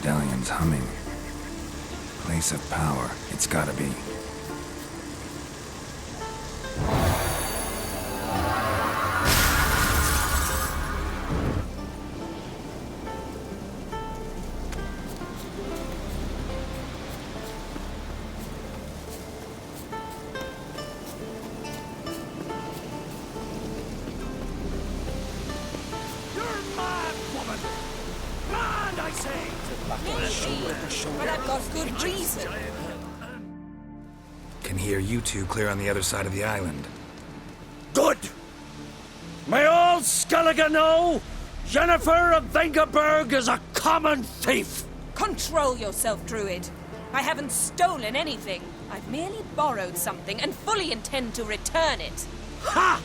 medallion's humming. Place of power, it's gotta be. But I've got good reason. Can hear you two clear on the other side of the island. Good! May all Skellige know Jennifer of Vengerberg is a common thief! Control yourself, Druid. I haven't stolen anything. I've merely borrowed something and fully intend to return it. Ha!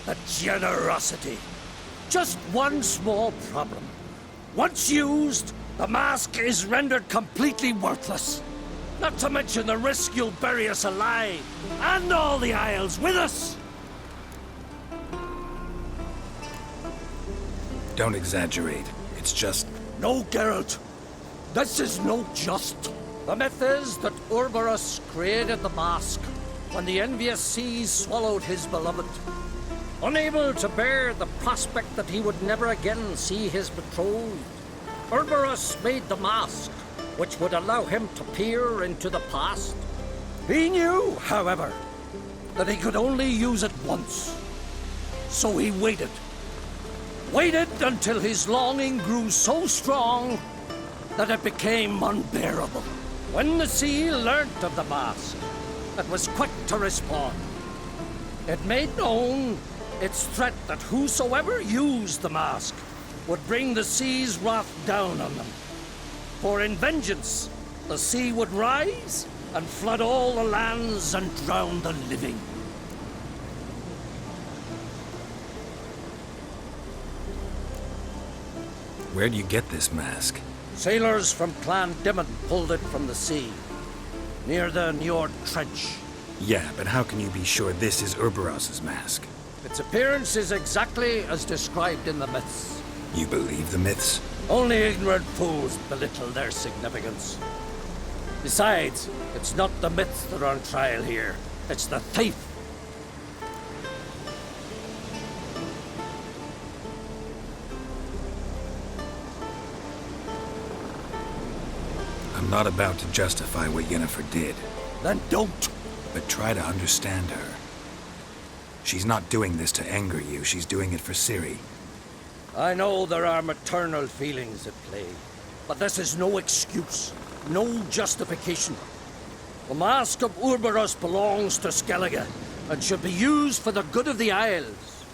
A generosity. Just one small problem. Once used, the mask is rendered completely worthless. Not to mention the risk you'll bury us alive, and all the Isles with us! Don't exaggerate. It's just... No, Geralt. This is no just. The myth is that Urborus created the mask when the envious seas swallowed his beloved. Unable to bear the prospect that he would never again see his betrothed, Urborus made the mask, which would allow him to peer into the past. He knew, however, that he could only use it once. So he waited. Waited until his longing grew so strong that it became unbearable. When the sea learnt of the mask, it was quick to respond. It made known its threat that whosoever used the mask would bring the sea's wrath down on them. For in vengeance, the sea would rise and flood all the lands and drown the living. Where'd you get this mask? Sailors from Clan Dimmon pulled it from the sea, near the Njord Trench. Yeah, but how can you be sure this is Urboros's mask? Its appearance is exactly as described in the myths. You believe the myths? Only ignorant fools belittle their significance. Besides, it's not the myths that are on trial here. It's the thief. I'm not about to justify what Yennefer did. Then don't. But try to understand her. She's not doing this to anger you, she's doing it for Ciri. I know there are maternal feelings at play, but this is no excuse, no justification. The Mask of Urborus belongs to Skellige, and should be used for the good of the Isles.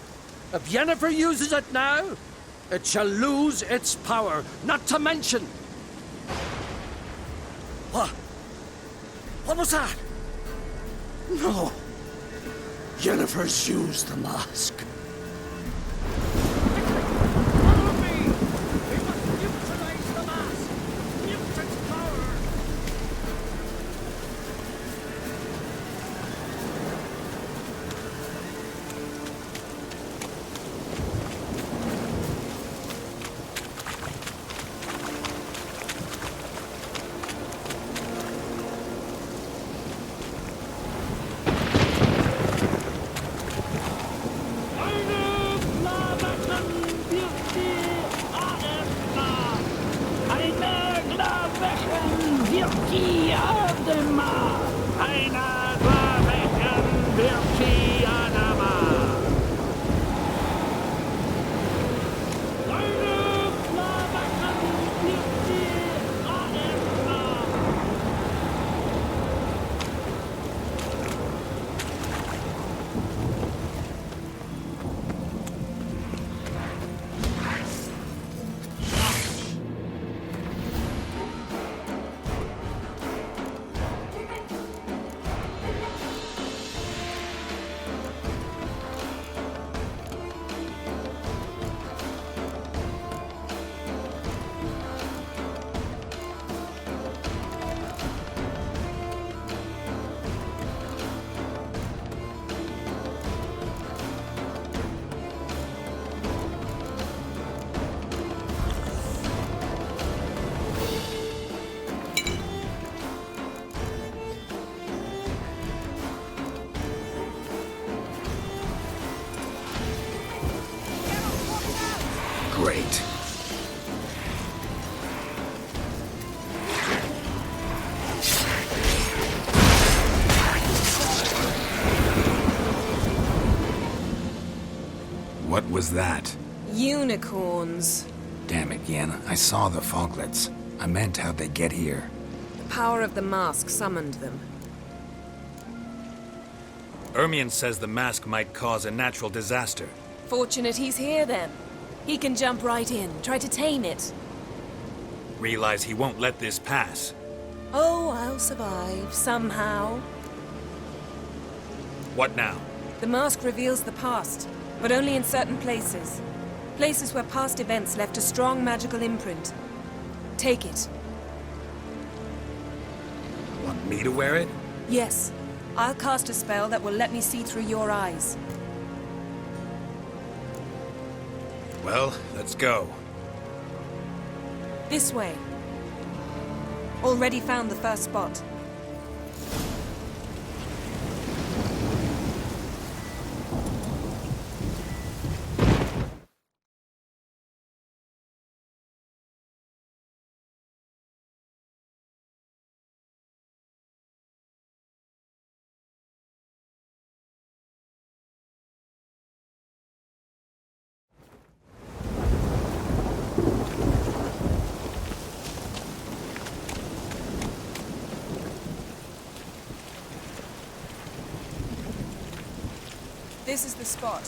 If Yennefer uses it now, it shall lose its power, not to mention... What? What was that? No. Yennefer's used the mask. Follow me! We must neutralize the mask! Mute its power! Great. What was that? Unicorns. Damn it, Yen. I saw the foglets. I meant how'd they get here? The power of the mask summoned them. Ermion says the mask might cause a natural disaster. Fortunate he's here then. He can jump right in, try to tame it. Realize he won't let this pass. Oh, I'll survive, somehow. What now? The mask reveals the past, but only in certain places. Places where past events left a strong magical imprint. Take it. Want me to wear it? Yes. I'll cast a spell that will let me see through your eyes. Well, let's go. This way. Already found the first spot. This is the spot.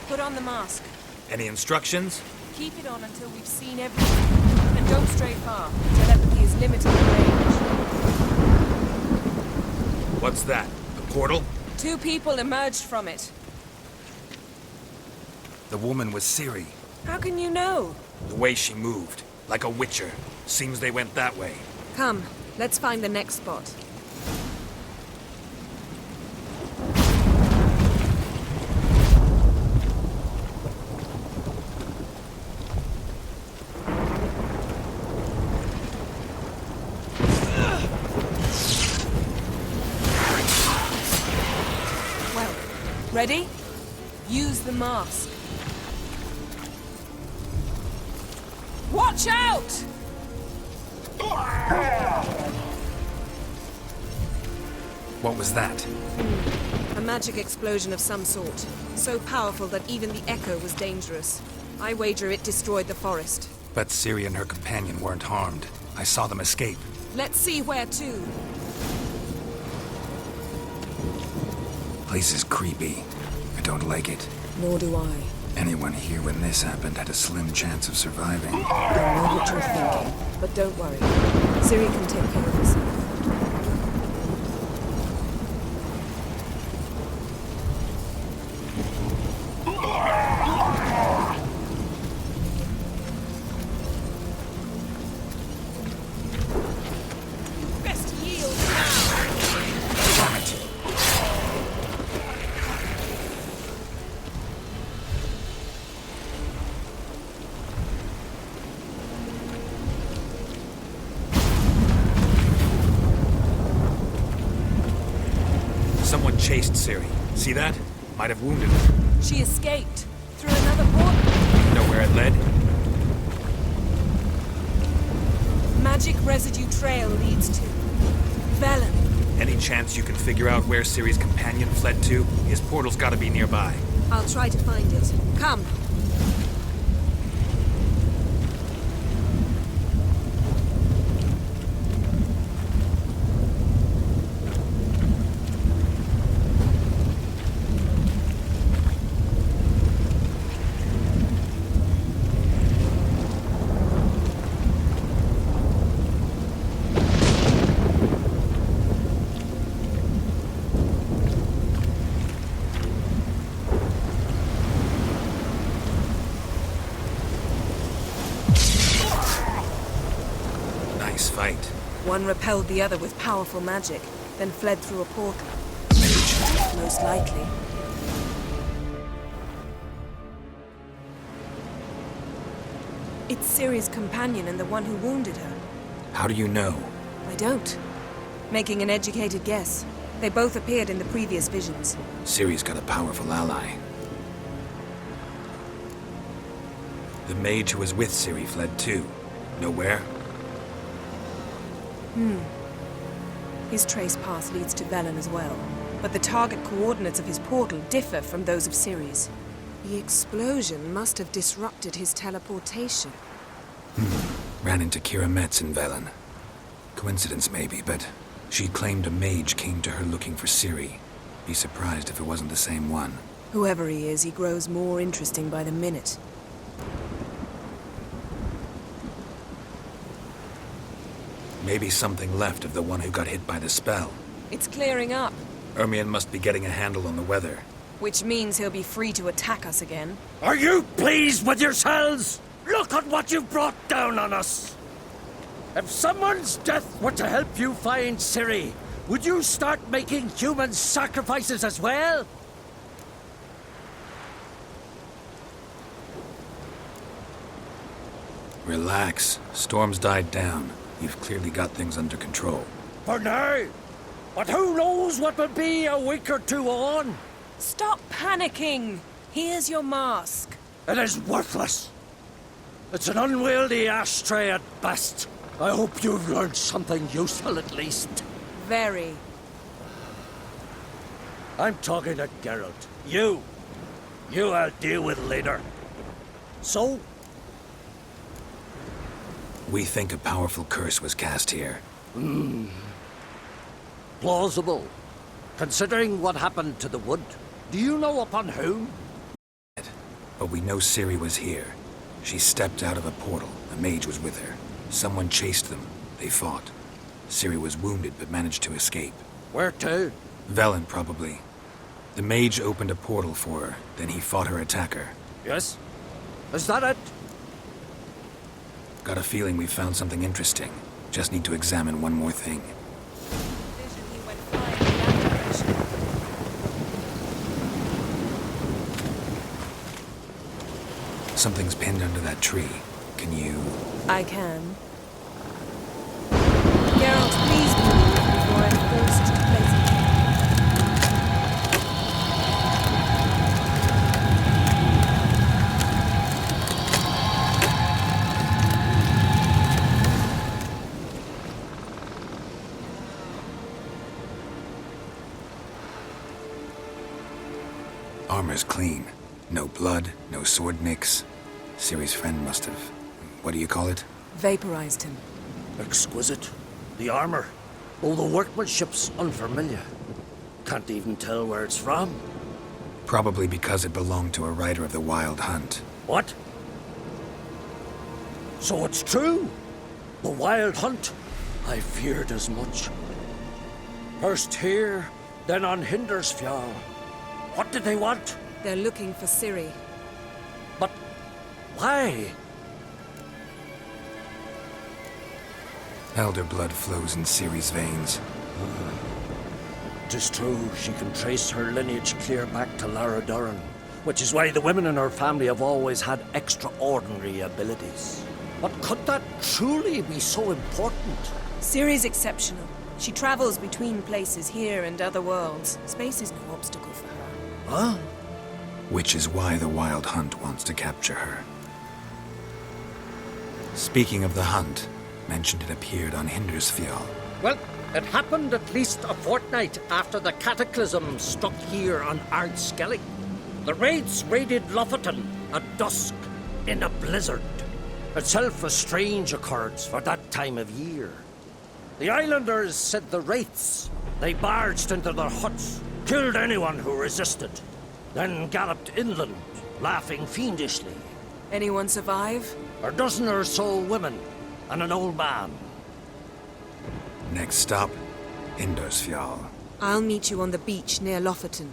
Put on the mask. Any instructions? Keep it on until we've seen everything. And don't stray far. Telepathy is limited in range. What's that? The portal? 2 people emerged from it. The woman was Ciri. How can you know? The way she moved. Like a witcher. Seems they went that way. Come, let's find the next spot. Well, ready? Use the mask. Watch out! What was that? A magic explosion of some sort. So powerful that even the echo was dangerous. I wager it destroyed the forest. But Ciri and her companion weren't harmed. I saw them escape. Let's see where to. Place is creepy. I don't like it. Nor do I. Anyone here when this happened had a slim chance of surviving. I know what you're thinking, but don't worry. Ciri can take care of herself. Best yield now! Damn it! Someone chased Ciri. See that? Might have wounded her. She escaped. Through another portal. Know where it led? Magic residue trail leads to Velen. Any chance you can figure out where Ciri's companion fled to? His portal's gotta be nearby. I'll try to find it. Come. Nice fight. One repelled the other with powerful magic, then fled through a portal. Mage. Most likely. It's Ciri's companion and the one who wounded her. How do you know? I don't. Making an educated guess. They both appeared in the previous visions. Ciri's got a powerful ally. The mage who was with Ciri fled too. Nowhere? His trace path leads to Velen as well. But the target coordinates of his portal differ from those of Ciri's. The explosion must have disrupted his teleportation. Ran into Kira Metz in Velen. Coincidence maybe, but she claimed a mage came to her looking for Ciri. Be surprised if it wasn't the same one. Whoever he is, he grows more interesting by the minute. Maybe something left of the one who got hit by the spell. It's clearing up, Ermion must be getting a handle on the weather. which means he'll be free to attack us again. Are you pleased with yourselves? Look at what you've brought down on us. If someone's death were to help you find Ciri, would you start making human sacrifices as well? Relax. Storm's died down. You've clearly got things under control. For now. But who knows what will be a week or two on? Stop panicking! Here's your mask. It is worthless. It's an unwieldy ashtray at best. I hope you've learned something useful at least. Very. I'm talking to Geralt. You I'll deal with later. So, We think a powerful curse was cast here. plausible. Considering what happened to the wood, do you know upon whom? But we know Ciri was here. She stepped out of a portal. A mage was with her. Someone chased them. They fought. Ciri was wounded but managed to escape. Where to? Velen, probably. The mage opened a portal for her, then he fought her attacker. Yes? Is that it? Got a feeling we found something interesting. Just need to examine one more thing. Vision, he went flying in that direction. Something's pinned under that tree. Can you... I can. Geralt, please move before I'm forced to place it. Armor's clean. No blood, no sword nicks. Ciri's friend must have... What do you call it? Vaporized him. Exquisite. The armor. Oh, the workmanship's unfamiliar. Can't even tell where it's from. Probably because it belonged to a rider of the Wild Hunt. What? So it's true? The Wild Hunt? I feared as much. First here, then on Hindersfjall. What did they want? They're looking for Ciri. But why? Elder blood flows in Ciri's veins. Tis true, she can trace her lineage clear back to Lara Duran, which is why the women in her family have always had extraordinary abilities. But could that truly be so important? Ciri's exceptional. She travels between places here and other worlds. Space is no obstacle for her. Huh? Which is why the Wild Hunt wants to capture her. Speaking of the hunt, mentioned it appeared on Hindersfjall. Well, it happened at least a fortnight after the cataclysm struck here on Ardskellig. The raids raided Lofoten at dusk in a blizzard. Itself a strange occurrence for that time of year. The islanders said the wraiths. They barged into their huts, killed anyone who resisted, then galloped inland, laughing fiendishly. Anyone survive? A dozen or so women and an old man. Next stop, Hindersfjall. I'll meet you on the beach near Lofoten.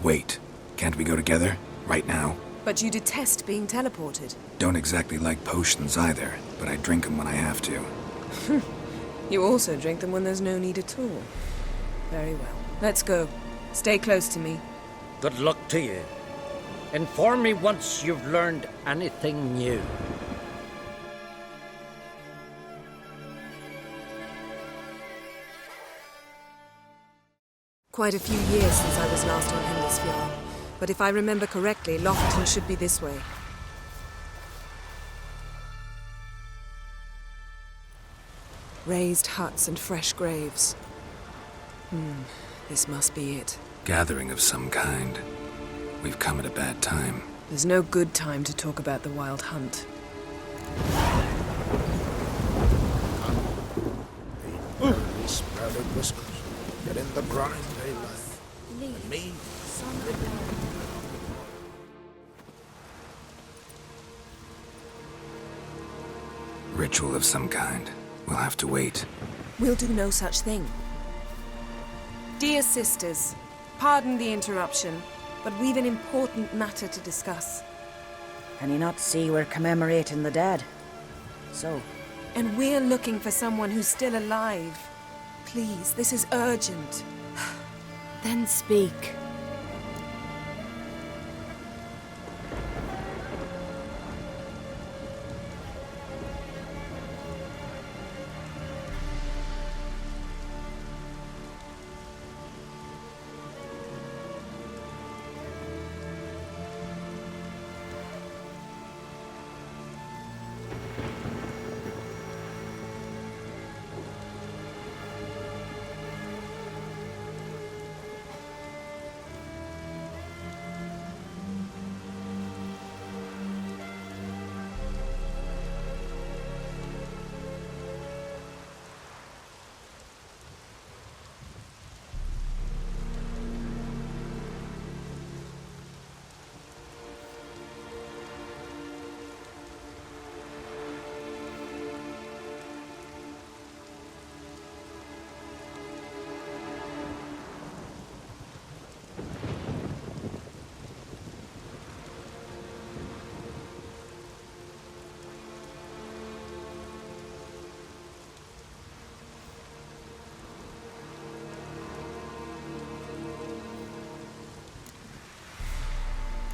Wait, can't we go together? Right now? But you detest being teleported. Don't exactly like potions either, but I drink them when I have to. You also drink them when there's no need at all. Very well. Let's go. Stay close to me. Good luck to you. Inform me once you've learned anything new. Quite a few years since I was last on Hindersfjall. But if I remember correctly, Lockton should be this way. Raised huts and fresh graves. This must be it. Gathering of some kind. We've come at a bad time. There's no good time to talk about the Wild Hunt. These sprouted whiskers. Get in the grind, they like. And me? Ritual of some kind. We'll have to wait. We'll do no such thing. Dear sisters, pardon the interruption, but we've an important matter to discuss. Can you not see we're commemorating the dead? So, And we're looking for someone who's still alive. Please, this is urgent. Then speak.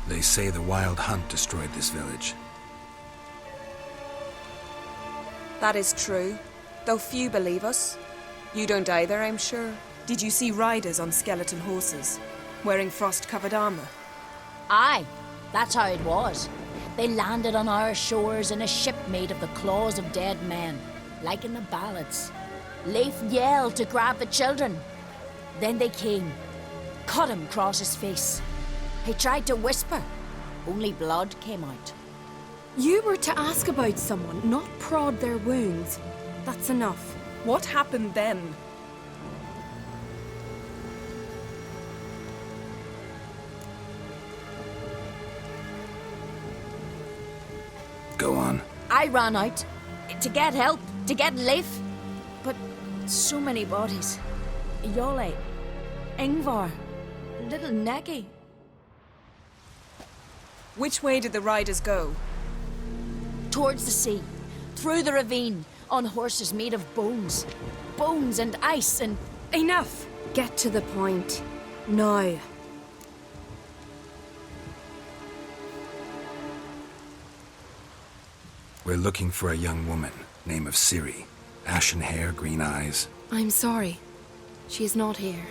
They say the Wild Hunt destroyed this village. That is true, though few believe us. You don't either, I'm sure. Did you see riders on skeleton horses, wearing frost-covered armor? Aye, that's how it was. They landed on our shores in a ship made of the claws of dead men, like in the ballads. Leif yelled to grab the children. Then they came, cut him across his face. He tried to whisper, only blood came out. You were to ask about someone, not prod their wounds. That's enough. What happened then? Go on. I ran out to get help, to get Leif. But so many bodies. Yole, Ingvar, little Necky. Which way did the riders go? Towards the sea, through the ravine, on horses made of bones. Bones and ice and... Enough! Get to the point. Now. We're looking for a young woman, name of Ciri. Ashen hair, green eyes. I'm sorry. She is not here.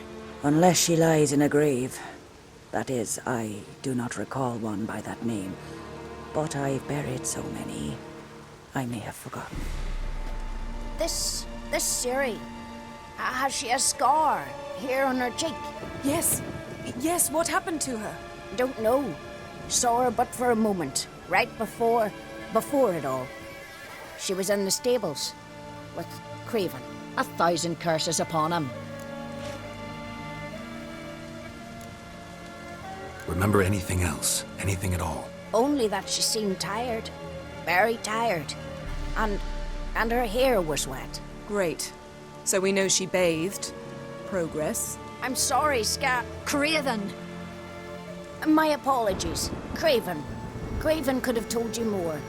unless she lies in a grave. That is, I do not recall one by that name. But I've buried so many, I may have forgotten. This Ciri, has she a scar here on her cheek? Yes. Yes, what happened to her? Don't know. Saw her but for a moment, right before it all. She was in the stables with Craven. 1,000 curses upon him. Remember anything else? Anything at all? Only that she seemed tired. Very tired. And her hair was wet. Great. So we know she bathed. Progress. I'm sorry, Craven. My apologies. Craven. Craven could have told you more.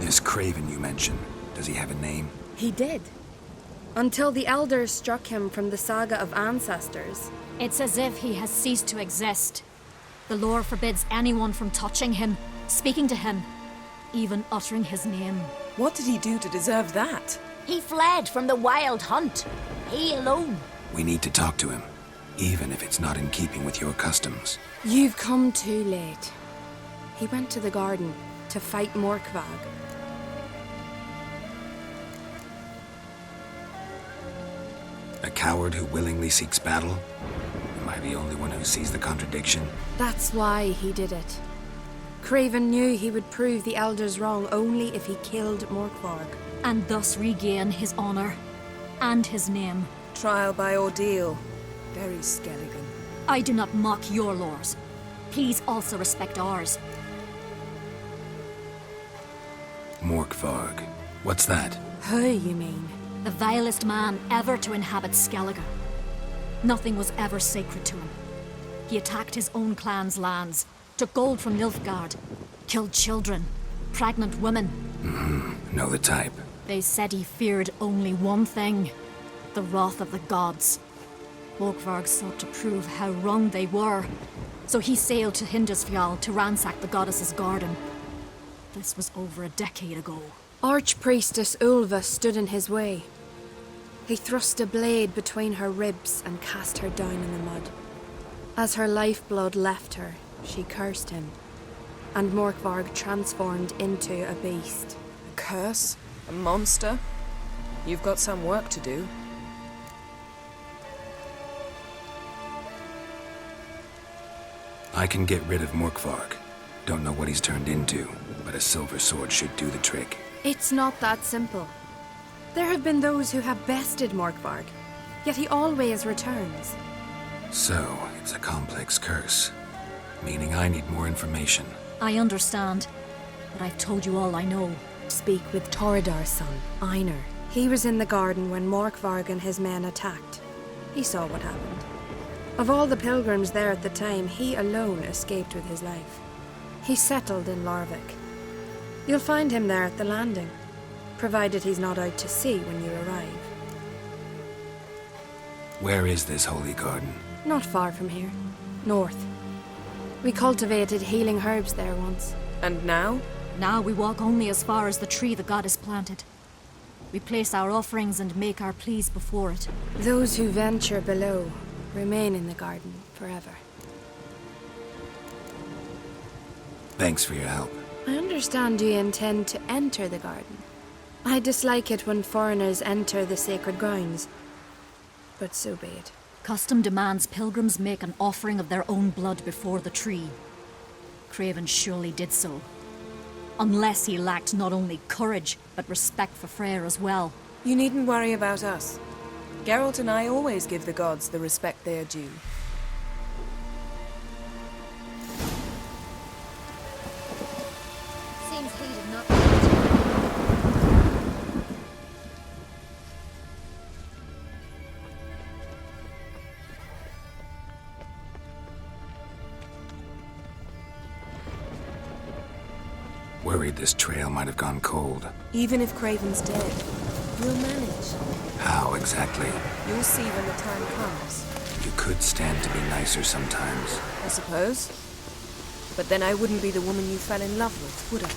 This Craven you mentioned, does he have a name? He did. Until the elders struck him from the saga of ancestors. It's as if he has ceased to exist. The lore forbids anyone from touching him, speaking to him, even uttering his name. What did he do to deserve that? He fled from the wild hunt. He alone. We need to talk to him, even if it's not in keeping with your customs. You've come too late. He went to the garden to fight Morkvag. A coward who willingly seeks battle? Am I the only one who sees the contradiction? That's why he did it. Craven knew he would prove the elders wrong only if he killed Morkvarg. And thus regain his honor and his name. Trial by ordeal. Very Skelligan. I do not mock your laws. Please also respect ours. Morkvarg. What's that? Who, you mean? The vilest man ever to inhabit Skellige. Nothing was ever sacred to him. He attacked his own clan's lands, took gold from Nilfgaard, killed children, pregnant women. Know the type. They said he feared only one thing, the wrath of the gods. Morkvarg sought to prove how wrong they were, so he sailed to Hindisfjall to ransack the goddess's garden. This was over a decade ago. Archpriestess Ulva stood in his way. He thrust a blade between her ribs and cast her down in the mud. As her lifeblood left her, she cursed him, and Morkvarg transformed into a beast. A curse? A monster? You've got some work to do. I can get rid of Morkvarg. Don't know what he's turned into, but a silver sword should do the trick. It's not that simple. There have been those who have bested Morkvarg, yet he always returns. So, it's a complex curse. Meaning I need more information. I understand, but I've told you all I know. Speak with Torridar's son, Einar. He was in the garden when Morkvarg and his men attacked. He saw what happened. Of all the pilgrims there at the time, he alone escaped with his life. He settled in Larvik. You'll find him there at the landing, provided he's not out to sea when you arrive. Where is this holy garden? Not far from here. North. We cultivated healing herbs there once. And now? Now we walk only as far as the tree the goddess planted. We place our offerings and make our pleas before it. Those who venture below remain in the garden forever. Thanks for your help. I understand you intend to enter the garden. I dislike it when foreigners enter the sacred grounds, but so be it. Custom demands pilgrims make an offering of their own blood before the tree. Craven surely did so. Unless he lacked not only courage, but respect for Freyr as well. You needn't worry about us. Geralt and I always give the gods the respect they are due. Seems he did not. Worried this trail might have gone cold. Even if Craven's dead, we'll manage. How exactly? You'll see when the time comes, You could stand to be nicer sometimes. I suppose. But then I wouldn't be the woman you fell in love with, would I?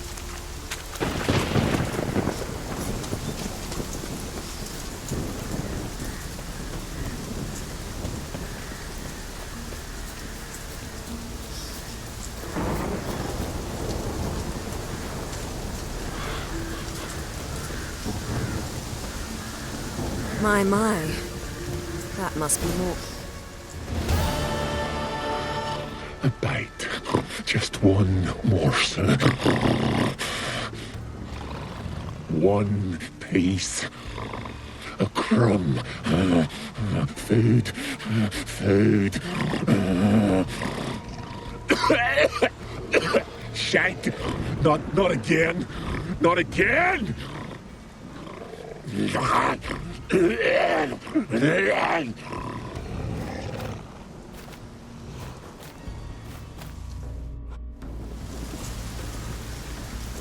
My. That must be more. A bite. Just one morsel. One piece. A crumb. Food. Food. Shank. Not again. Not again!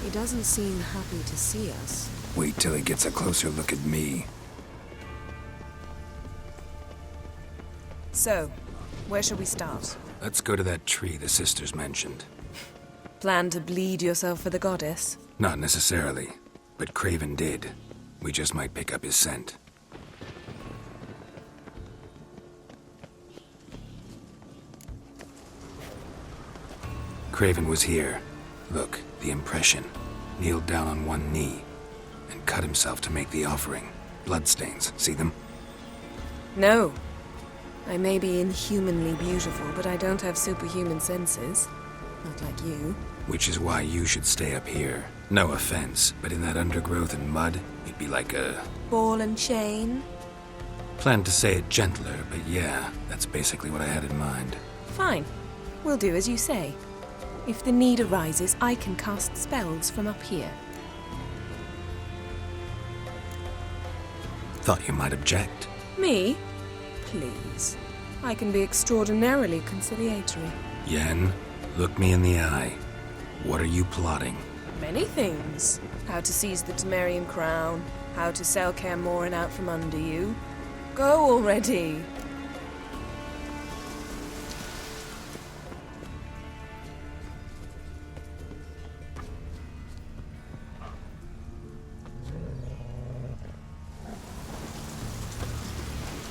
He doesn't seem happy to see us. Wait till he gets a closer look at me. So, where shall we start? Let's go to that tree the sisters mentioned. Plan to bleed yourself for the goddess? Not necessarily, but Craven did. We just might pick up his scent. Craven was here. Look, the impression. Kneeled down on one knee and cut himself to make the offering. Bloodstains, see them? No. I may be inhumanly beautiful, but I don't have superhuman senses. Not like you. Which is why you should stay up here. No offense, but in that undergrowth and mud, you'd be like a... Ball and chain? Planned to say it gentler, but yeah, that's basically what I had in mind. Fine. We'll do as you say. If the need arises, I can cast spells from up here. Thought you might object. Me? Please. I can be extraordinarily conciliatory. Yen, look me in the eye. What are you plotting? Many things. How to seize the Temerian crown, how to sell Kaer Morhen out from under you. Go already!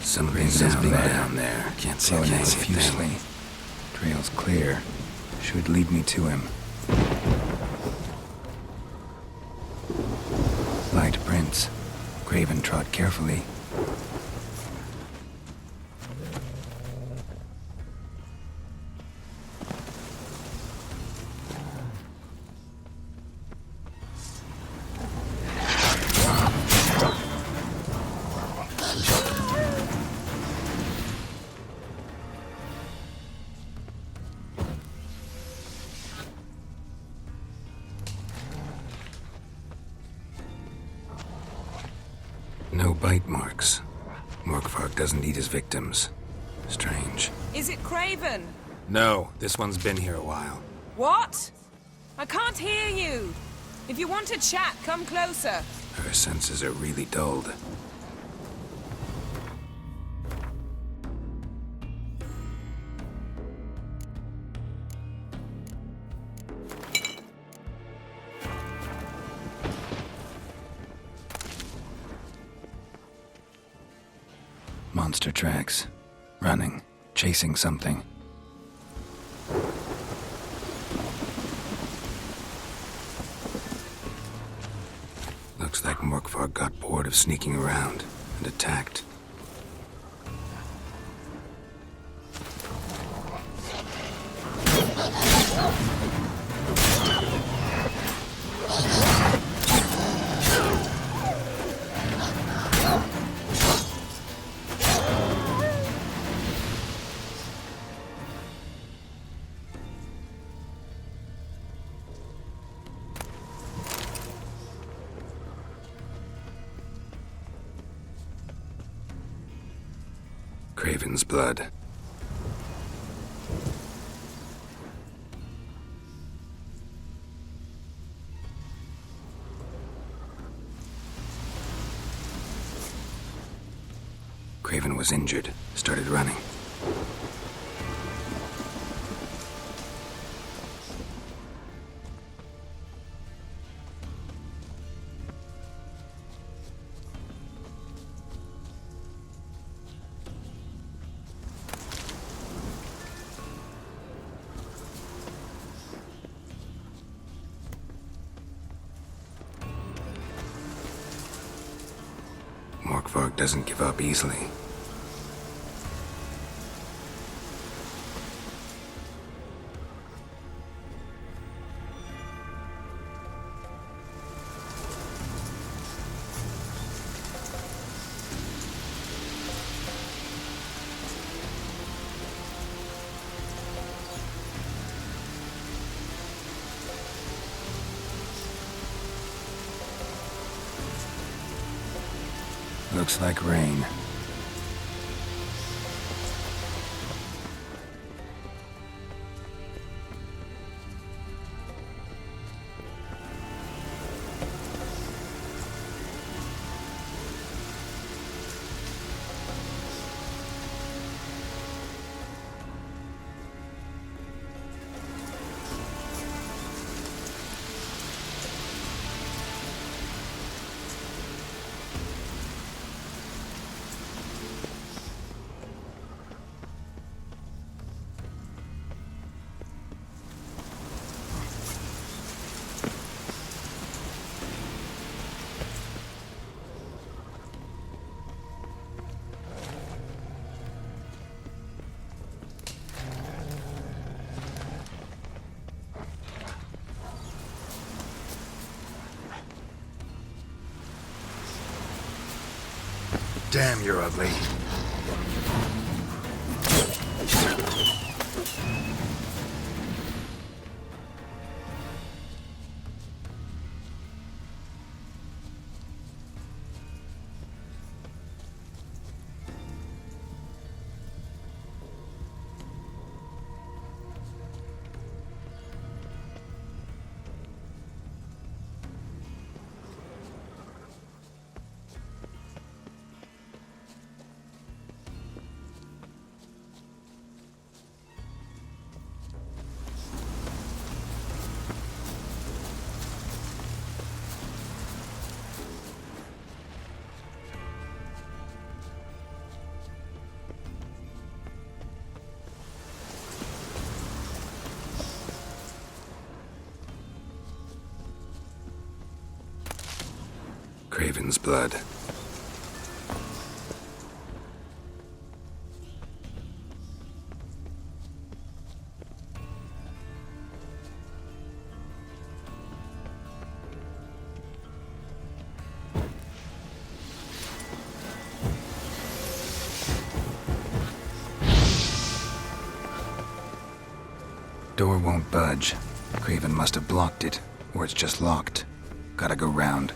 Something's down there. Can't see profusely. Trail's clear. Should lead me to him. Light prints. Craven trod carefully. No bite marks. Morkvarg doesn't eat his victims. Strange. Is it Craven? No, this one's been here a while. What? I can't hear you. If you want to chat, come closer. Her senses are really dulled. Monster tracks. Running. Chasing something. Looks like Morkvarg got bored of sneaking around and attacked. Craven's blood. Craven was injured, started running. Morkvarg doesn't give up easily. Looks like rain. Damn, you're ugly. Craven's blood. Door won't budge. Craven must have blocked it, or it's just locked. Gotta go round.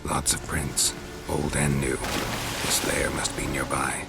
Lots of prints, old and new. This lair must be nearby.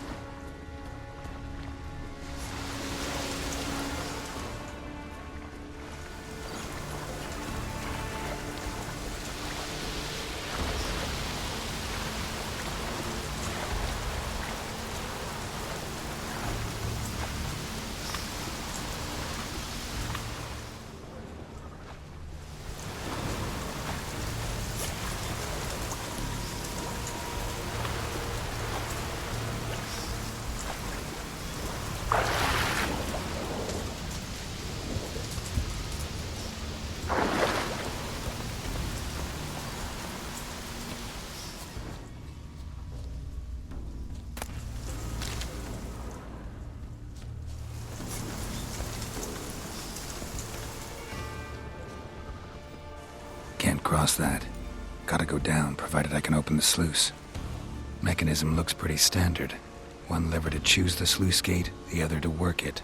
Can't cross that. Gotta go down, provided I can open the sluice. Mechanism looks pretty standard. One lever to choose the sluice gate, the other to work it.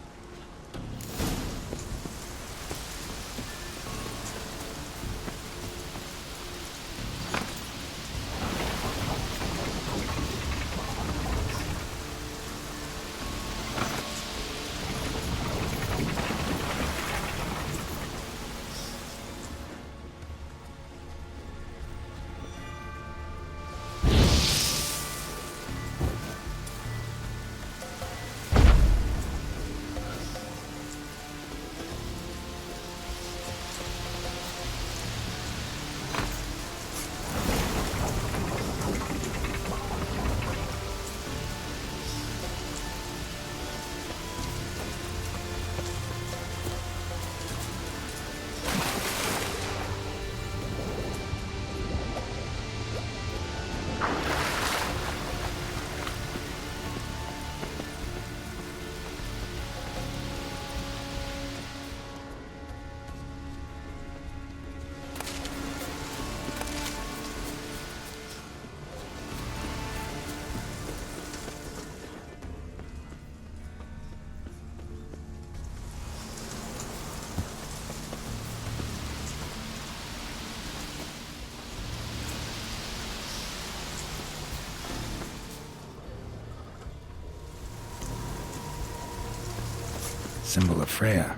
Symbol of Freya.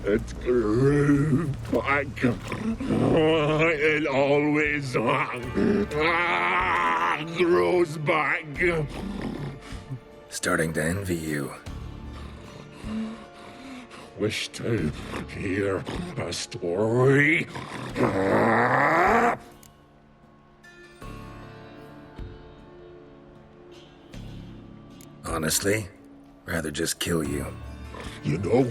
It grew back. It always grows back. Starting to envy you. Wish to hear a story? Honestly, rather just kill you. You know,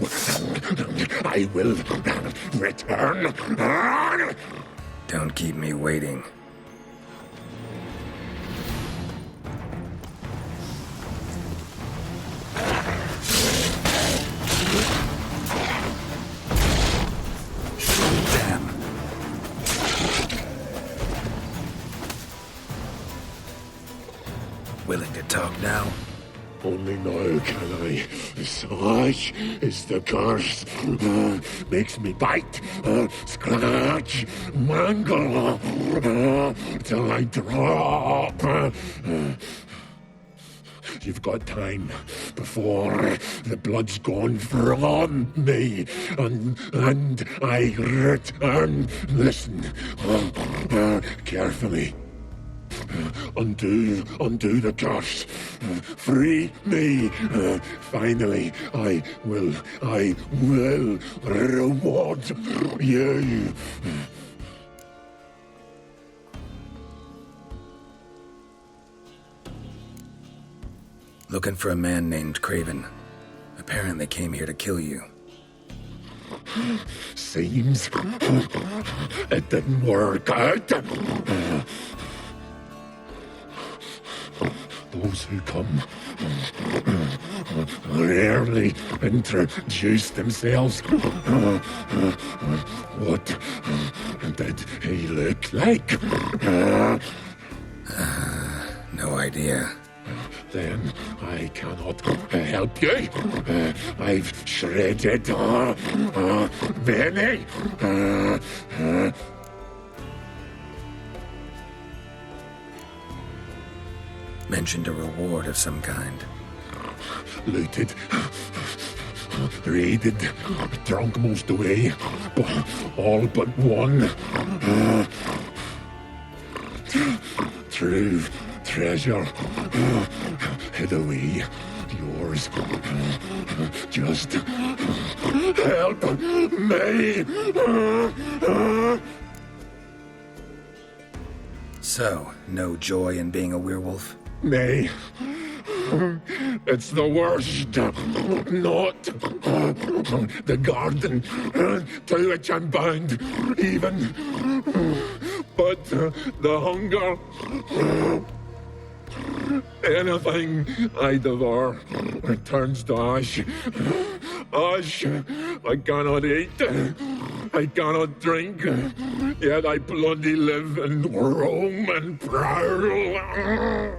I will return. Don't keep me waiting. Damn. Willing to talk now? Only now can I. Such is the curse. Makes me bite, scratch, mangle, till I drop. You've got time before the blood's gone from me, and I return. Listen, carefully. Undo the curse. Free me. Finally, I will reward you. Looking for a man named Craven. Apparently came here to kill you. Seems it didn't work out. those who come rarely introduce themselves. What did he look like? No idea. Then I cannot help you. I've shredded many. Mentioned a reward of some kind. Looted, raided, drunk most away, but all but one. True treasure hid away. Yours. Just help me. So, no joy in being a werewolf? Nay. It's the worst. Not the garden to which I'm bound, even. But the hunger. Anything I devour turns to ash. Ash I cannot eat. I cannot drink. Yet I bloody live and roam and prowl.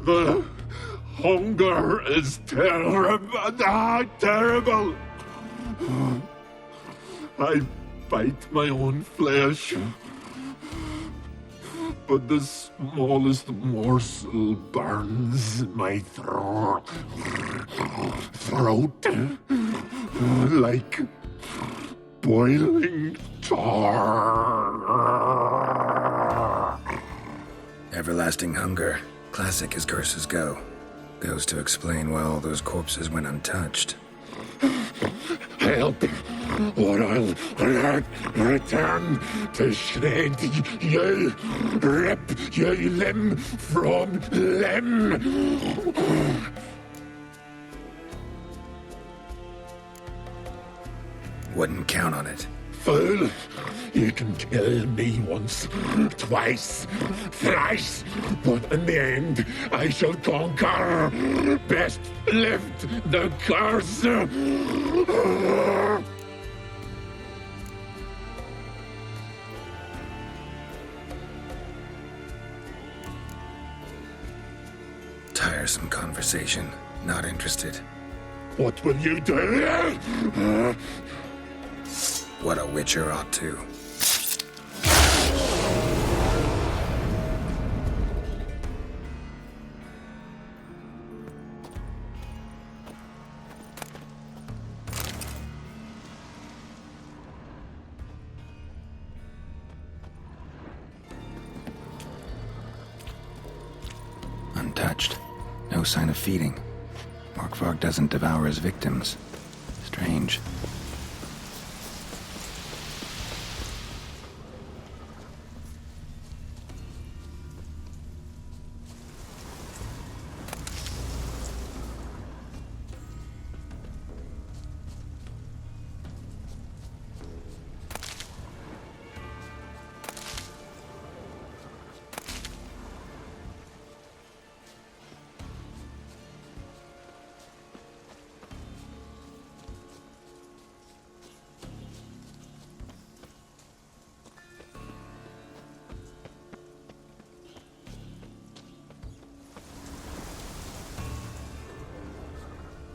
The hunger is terrible. Terrible. I bite my own flesh. But the smallest morsel burns my throat like boiling tar. Everlasting hunger. Classic as curses go. Goes to explain why all those corpses went untouched. Help, or I'll return to shred you, rip you limb from limb. Wouldn't count on it. Fool, you can kill me once, twice, thrice, but in the end I shall conquer. Best lift the curse. Tiresome conversation. Not interested. What will you do? What a witcher ought to. Untouched. No sign of feeding. Morkvarg doesn't devour his victims. Strange.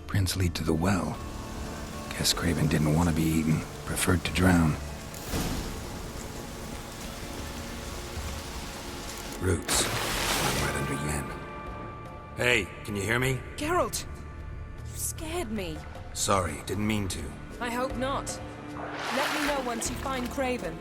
Prints lead to the well. Guess Craven didn't want to be eaten, preferred to drown. Roots. Right under Yen. Hey, can you hear me? Geralt! You scared me. Sorry, didn't mean to. I hope not. Let me know once you find Craven.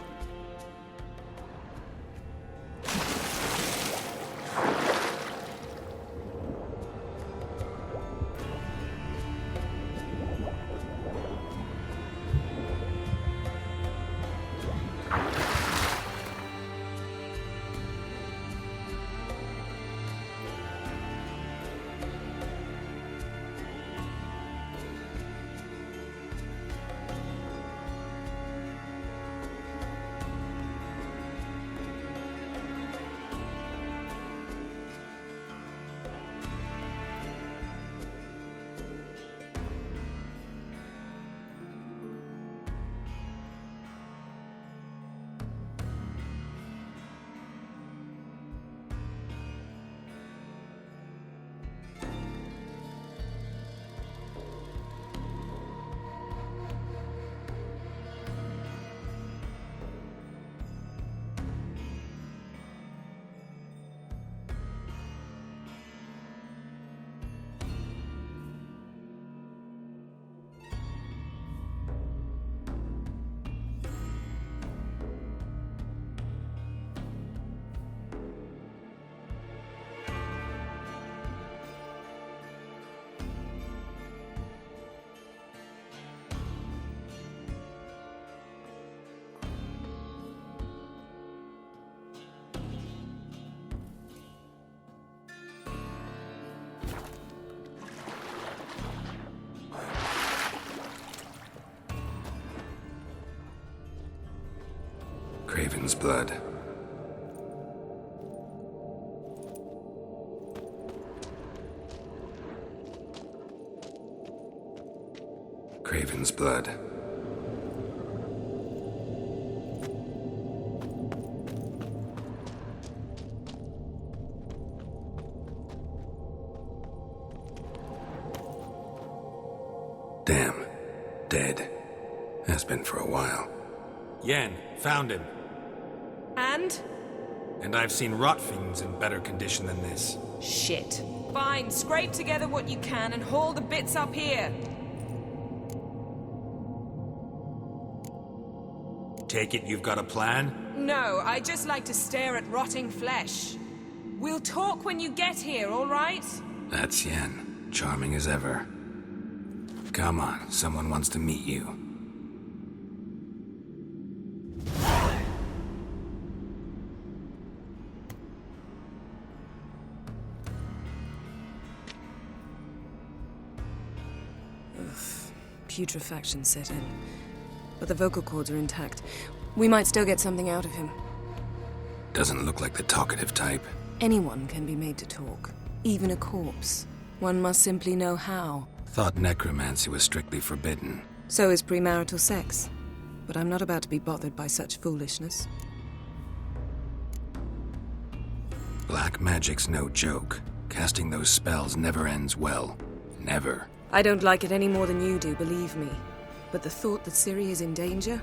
Craven's blood. Craven's blood. Damn. Dead. Has been for a while. Yen, found him. And? And I've seen rot fiends in better condition than this. Shit. Fine, scrape together what you can and haul the bits up here. Take it you've got a plan? No, I just like to stare at rotting flesh. We'll talk when you get here, all right? That's Yen. Charming as ever. Come on, someone wants to meet you. Putrefaction set in. But the vocal cords are intact. We might still get something out of him. Doesn't look like the talkative type. Anyone can be made to talk. Even a corpse. One must simply know how. Thought necromancy was strictly forbidden. So is premarital sex. But I'm not about to be bothered by such foolishness. Black magic's no joke. Casting those spells never ends well. Never. I don't like it any more than you do, believe me. But the thought that Ciri is in danger,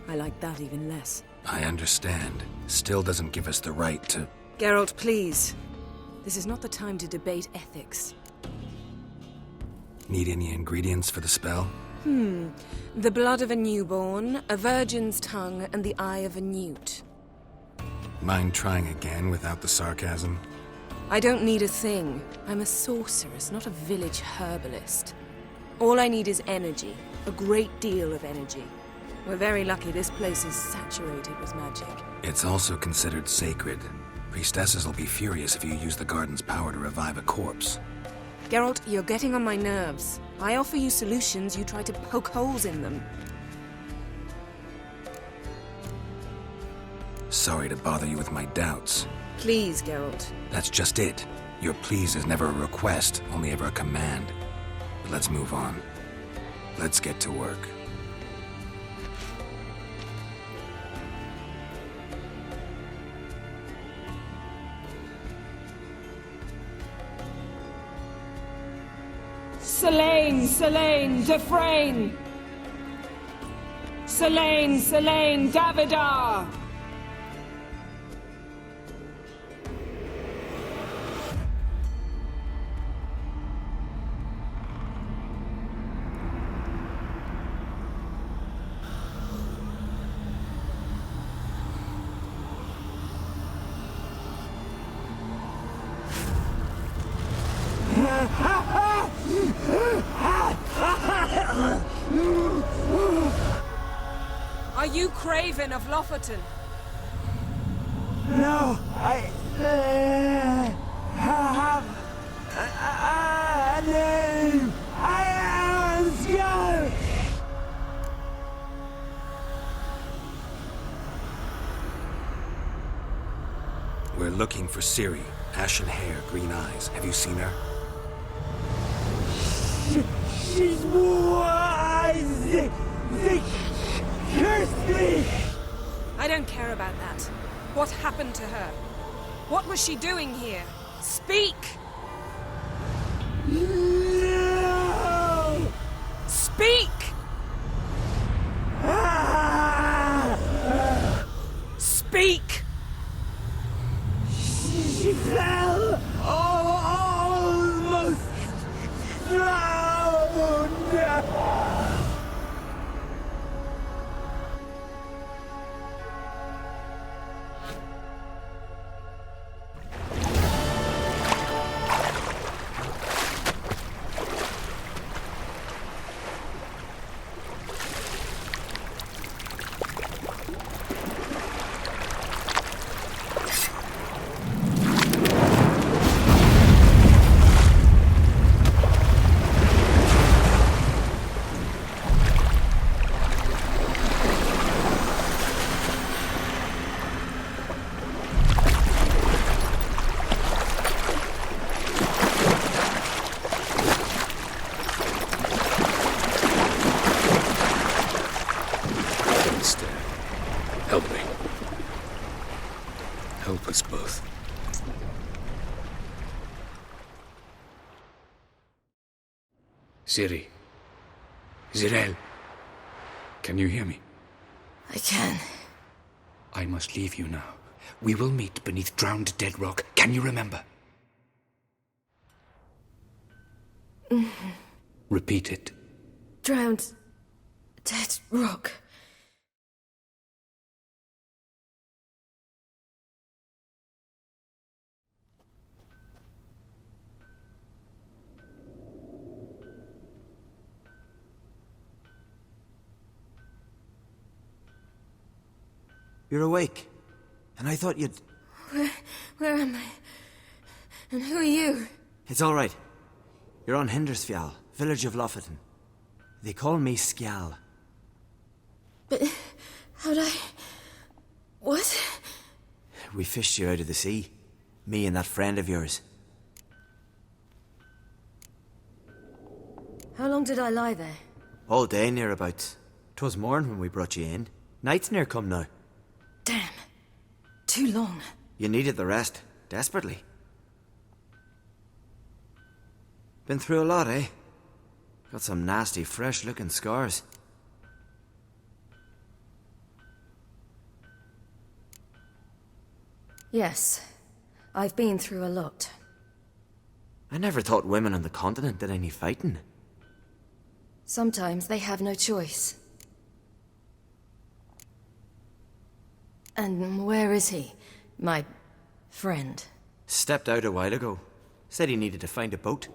I like that even less. I understand. Still doesn't give us the right to... Geralt, please. This is not the time to debate ethics. Need any ingredients for the spell? The blood of a newborn, a virgin's tongue, and the eye of a newt. Mind trying again without the sarcasm? I don't need a thing. I'm a sorceress, not a village herbalist. All I need is energy. A great deal of energy. We're very lucky this place is saturated with magic. It's also considered sacred. Priestesses will be furious if you use the garden's power to revive a corpse. Geralt, you're getting on my nerves. I offer you solutions, you try to poke holes in them. Sorry to bother you with my doubts. Please, Geralt. That's just it. Your please is never a request, only ever a command. But let's move on. Let's get to work. Selene, Selene, Defrain! Selene, Selene, Davidar! Are you Craven of Lofoten? No, I have a name. I am Scar. We're looking for Ciri. Ashen hair, green eyes. Have you seen her? She's wise. They cursed me. I don't care about that. What happened to her? What was she doing here? Speak! No. Speak! Speak! She fell almost drowned. Ciri. Zirael. Can you hear me? I can. I must leave you now. We will meet beneath drowned dead rock. Can you remember? Repeat it. Drowned. Dead rock. You're awake. And I thought you'd... Where am I? And who are you? It's all right. You're on Hindersfjall, village of Lofoten. They call me Skjal. But how'd I... What? We fished you out of the sea. Me and that friend of yours. How long did I lie there? All day nearabouts. 'Twas morn when we brought you in. Night's near come now. Damn. Too long. You needed the rest. Desperately. Been through a lot, eh? Got some nasty, fresh-looking scars. Yes. I've been through a lot. I never thought women on the continent did any fighting. Sometimes they have no choice. And where is he? My friend. Stepped out a while ago. Said he needed to find a boat.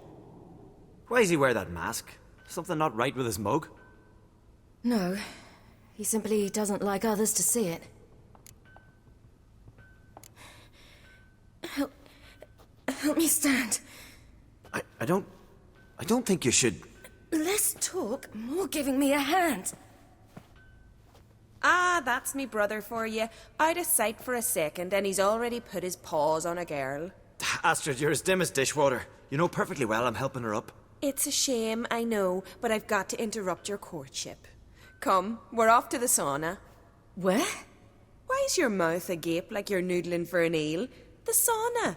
Why does he wear that mask? Something not right with his mug? No. He simply doesn't like others to see it. Help me stand. I don't think you should... Less talk, more giving me a hand. Ah, that's me brother for you. Out of sight for a second, and he's already put his paws on a girl. Astrid, you're as dim as dishwater. You know perfectly well I'm helping her up. It's a shame, I know, but I've got to interrupt your courtship. Come, we're off to the sauna. Where? Why's your mouth agape like you're noodling for an eel? The sauna.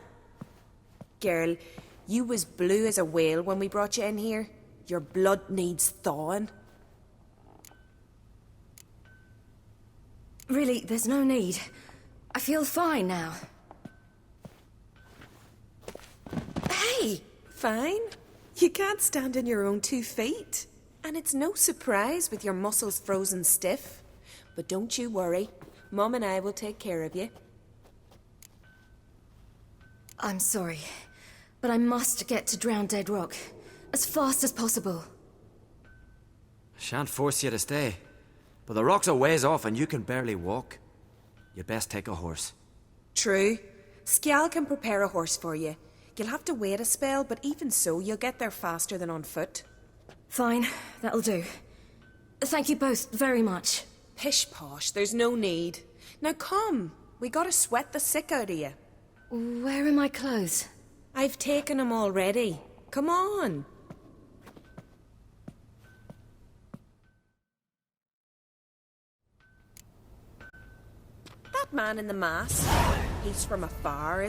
Girl, you was blue as a whale when we brought you in here. Your blood needs thawing. Really, there's no need. I feel fine now. Hey, fine? You can't stand on your own 2 feet. And it's no surprise with your muscles frozen stiff. But don't you worry. Mum and I will take care of you. I'm sorry, but I must get to Drowned Dead Rock. As fast as possible. Shan't force you to stay. But the rock's a ways off and you can barely walk. You'd best take a horse. True. Skjal can prepare a horse for you. You'll have to wait a spell, but even so, you'll get there faster than on foot. Fine, that'll do. Thank you both very much. Pish posh, there's no need. Now come, we gotta sweat the sick out of you. Where are my clothes? I've taken them already. Come on. That man in the mask, he's from afar, isn't he?